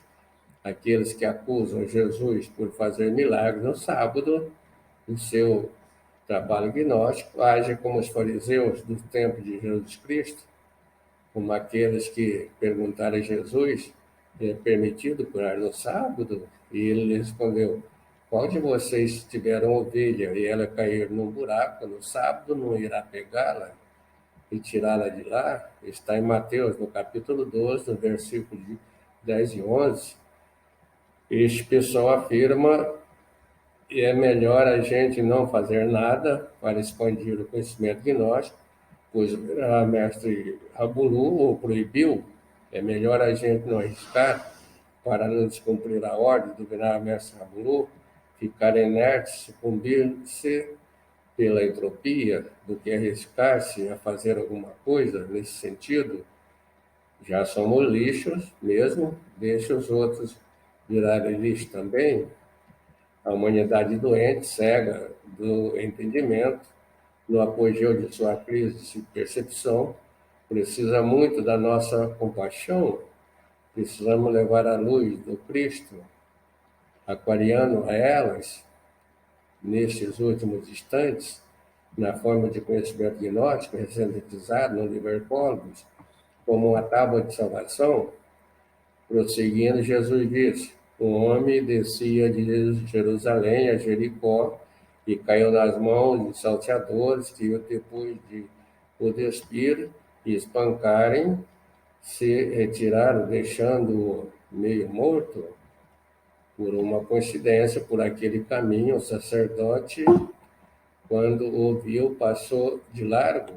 aqueles que acusam Jesus por fazer milagres no sábado, o seu trabalho gnóstico, age como os fariseus do tempo de Jesus Cristo, como aqueles que perguntaram a Jesus, é permitido curar no sábado? E ele lhe respondeu, qual de vocês tiver uma ovelha e ela cair num buraco no sábado, não irá pegá-la e tirá-la de lá? Está em Mateus, no capítulo 12, no versículo de 10 e 11. Este pessoal afirma que é melhor a gente não fazer nada para expandir o conhecimento gnóstico, pois a mestre Rabulu o proibiu. É melhor a gente não arriscar para não descumprir a ordem do venerável mestre Rabulu, ficar inerte, sucumbir-se pela entropia, do que arriscar-se a fazer alguma coisa nesse sentido. Já somos lixos mesmo, deixa os outros virarem lixo também. A humanidade doente, cega do entendimento, no apogeu de sua crise de percepção, precisa muito da nossa compaixão. Precisamos levar a luz do Cristo aquariano a elas, nestes últimos instantes, na forma de conhecimento gnóstico, sintetizado no livro Cosmos, como uma tábua de salvação. Prosseguindo, Jesus disse: um homem descia de Jerusalém a Jericó e caiu nas mãos de salteadores que, depois de o despir e espancarem, se retiraram, deixando-o meio morto. Por uma coincidência, por aquele caminho, o sacerdote, quando o viu, passou de largo.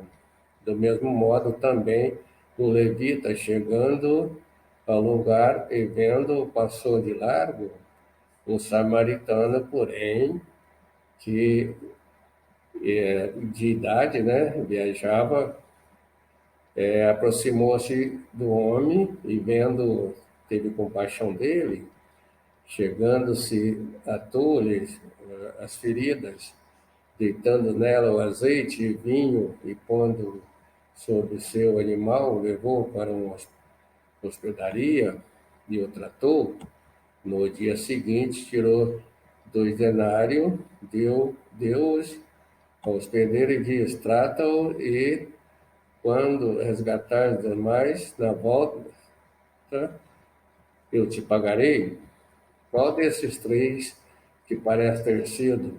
Do mesmo modo, também o levita, chegando ao lugar e vendo, passou de largo. O samaritano, porém, que de idade, né, viajava, aproximou-se do homem e vendo, teve compaixão dele, chegando-se, atou-lhe as feridas, deitando nela o azeite e vinho e pondo sobre seu animal, levou para uma hospedaria e o tratou. No dia seguinte, tirou 2 denários, deu-os ao hospedeiro e disse: trata-o e, quando resgatar os demais, na volta, eu te pagarei. Qual desses três, que parece ter sido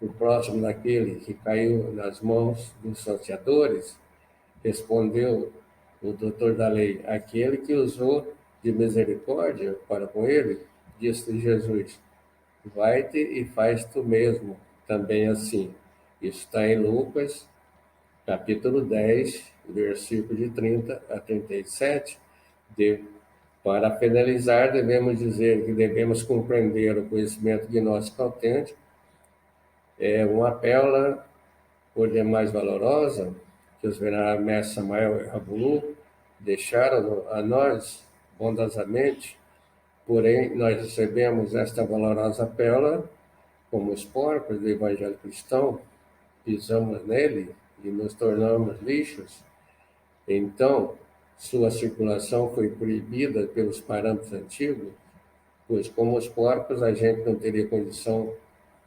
o próximo daquele que caiu nas mãos dos salteadores? Respondeu o doutor da lei: aquele que usou de misericórdia para com ele. Disse Jesus: vai-te e faz tu mesmo também assim. Isso está em Lucas, capítulo 10, versículo de 30 a 37. Para finalizar, devemos dizer que devemos compreender o conhecimento gnóstico autêntico, é uma pérola por demais valorosa que os veneráveis mestres Samael e Rabulu deixaram a nós bondosamente. Porém, nós recebemos esta valorosa pérola como os porcos do evangelho cristão, pisamos nele e nos tornamos lixos. Então, sua circulação foi proibida pelos parâmetros antigos, pois como os porcos a gente não teria condição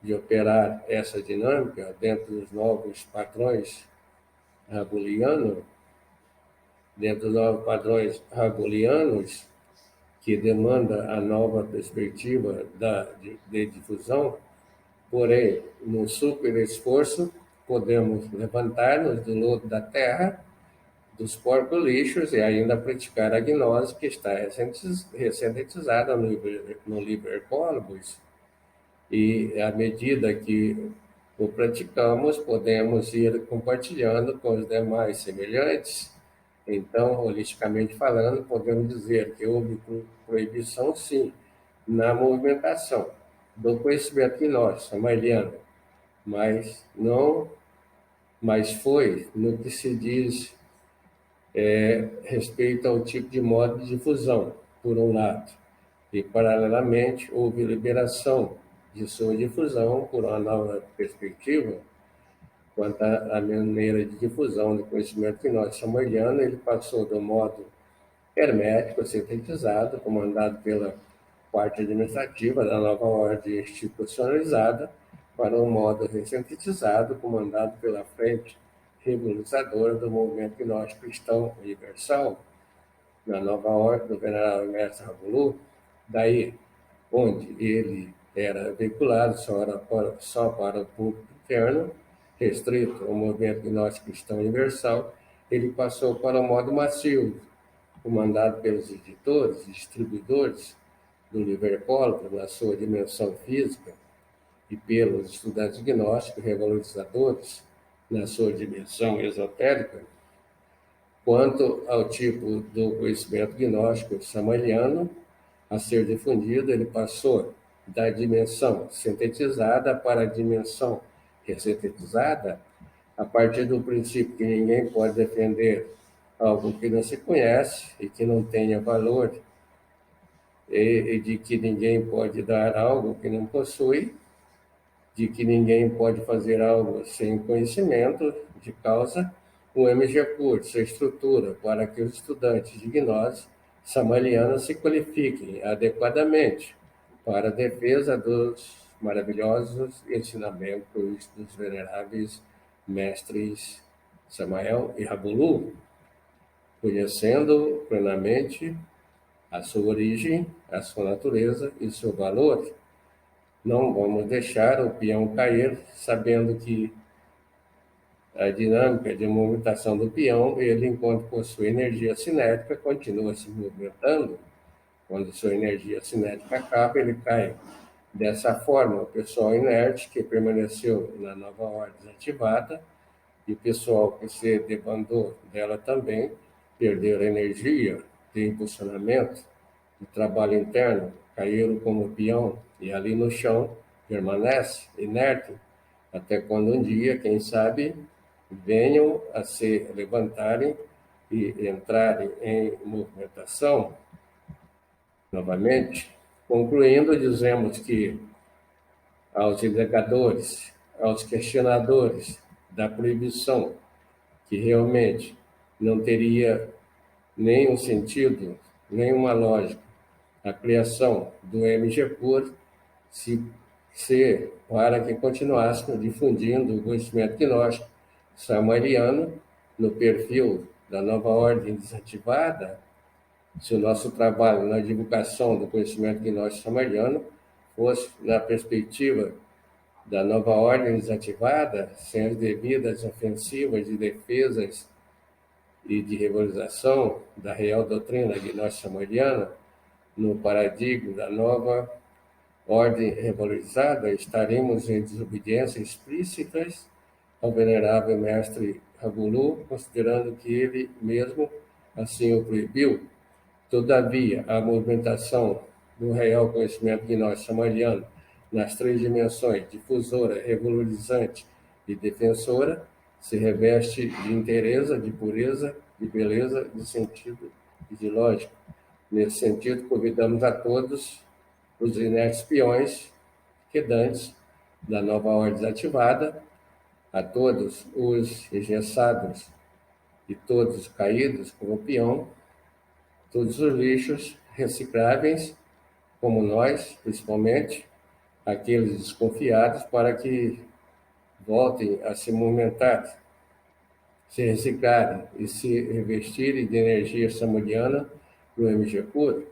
de operar essa dinâmica dentro dos novos padrões rabulianos, que demanda a nova perspectiva de difusão. Porém, no super esforço, podemos levantar-nos do lodo da terra, dos porcos lixos, e ainda praticar a gnose que está ressintetizada no livro Cosmos. E à medida que o praticamos, podemos ir compartilhando com os demais semelhantes. Então, holisticamente falando, podemos dizer que houve proibição, sim, na movimentação do conhecimento gnóstico samariano, mas não, mas foi no que se diz respeito ao tipo de modo de difusão, por um lado, e paralelamente houve liberação de sua difusão por uma nova perspectiva quanto à maneira de difusão do conhecimento gnóstico samariano. Ele passou do modo hermético, sintetizado, comandado pela parte administrativa da nova ordem institucionalizada, para um modo ressintetizado, comandado pela frente revolucionadora do movimento gnóstico cristão universal, na nova ordem do venerável mestre Rabulu, daí onde ele era veiculado só para o público interno, restrito ao movimento gnóstico cristão universal, ele passou para o modo massivo, comandado pelos editores, distribuidores do livro Hercólogos na sua dimensão física e pelos estudantes gnósticos revolucionadores na sua dimensão esotérica. Quanto ao tipo do conhecimento gnóstico samaliano a ser difundido, ele passou da dimensão sintetizada para a dimensão ressintetizada, a partir do princípio que ninguém pode defender algo que não se conhece e que não tenha valor, e de que ninguém pode dar algo que não possui, de que ninguém pode fazer algo sem conhecimento de causa, o MG curte sua estrutura para que os estudantes de gnose samalianos se qualifiquem adequadamente para a defesa dos maravilhosos ensinamentos dos veneráveis mestres Samael e Rabulu, conhecendo plenamente a sua origem, a sua natureza e seu valor. Não vamos deixar o peão cair, sabendo que a dinâmica de movimentação do peão, ele, enquanto possui energia cinética, continua se movimentando. Quando sua energia cinética acaba, ele cai. Dessa forma, o pessoal inerte, que permaneceu na nova ordem desativada, e o pessoal que se debandou dela também, perderam energia de impulsionamento, de trabalho interno, caíram como peão e ali no chão permanece inerte, até quando um dia, quem sabe, venham a se levantarem e entrarem em movimentação novamente. Concluindo, dizemos que aos indicadores, aos questionadores da proibição, que realmente não teria nenhum sentido, nenhuma lógica, a criação do MGPUR, se para que continuássemos difundindo o conhecimento gnóstico samariano no perfil da nova ordem desativada, se o nosso trabalho na divulgação do conhecimento gnóstico samariano fosse na perspectiva da nova ordem desativada, sem as devidas ofensivas de defesas e de revalorização da real doutrina gnóstica samariana, no paradigma da nova ordem revalorizada, estaremos em desobediência explícitas ao venerável mestre Rabulu, considerando que ele mesmo assim o proibiu. Todavia, a movimentação do real conhecimento gnóstico samariano nas três dimensões, difusora, revalorizante e defensora, se reveste de inteireza, de pureza, de beleza, de sentido e de lógica. Nesse sentido, convidamos a todos os inertes peões quedantes da nova ordem desativada, a todos os engessados e todos os caídos como peão, todos os lixos recicláveis, como nós, principalmente, aqueles desconfiados, para que voltem a se movimentar, se reciclarem e se revestirem de energia samuriana do MG puro,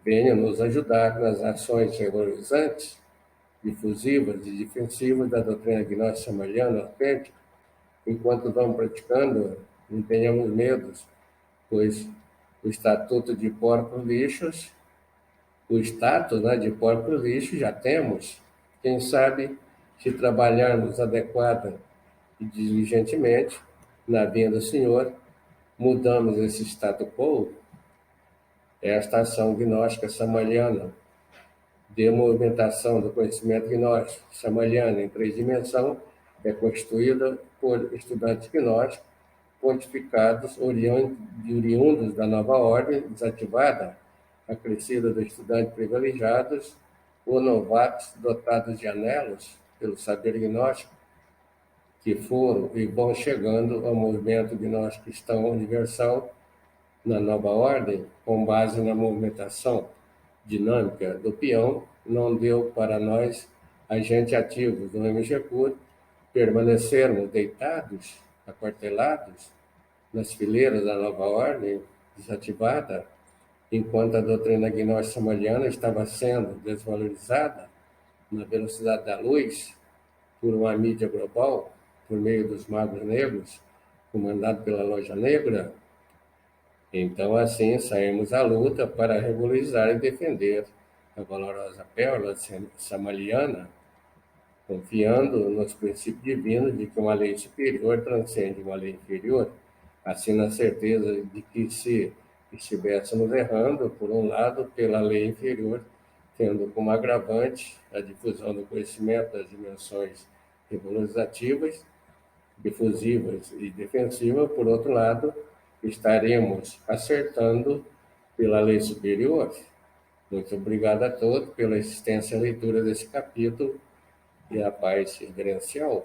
venha nos ajudar nas ações revalorizantes, difusivas e defensivas da doutrina gnóstica samariana autêntica. Enquanto vamos praticando, não tenhamos medos, pois o estatuto de porcos lixos, o status, né, de porcos lixos já temos. Quem sabe, se trabalharmos adequada e diligentemente na vinda do Senhor, mudamos esse status quo, esta ação gnóstica samariana, de movimentação do conhecimento gnóstico samariano em três dimensões, é constituída por estudantes gnósticos pontificados oriundos da nova ordem desativada, acrescida dos estudantes privilegiados ou novatos dotados de anelos pelo saber gnóstico, que foram e vão chegando ao movimento gnóstico cristão universal na nova ordem, com base na movimentação dinâmica do peão, não deu para nós, agentes ativos do MGPUR, permanecermos deitados, aquartelados, nas fileiras da nova ordem desativada, enquanto a doutrina gnóstica samariana estava sendo desvalorizada, na velocidade da luz por uma mídia global, por meio dos magos negros, comandado pela Loja Negra. Então, assim, saímos à luta para regularizar e defender a valorosa pérola samaliana, confiando nos princípios divinos de que uma lei superior transcende uma lei inferior, assim na certeza de que se estivéssemos errando, por um lado, pela lei inferior, tendo como agravante a difusão do conhecimento das dimensões evolutivas, difusivas e defensivas, por outro lado, estaremos acertando pela lei superior. Muito obrigado a todos pela assistência à leitura desse capítulo e a paz reverencial.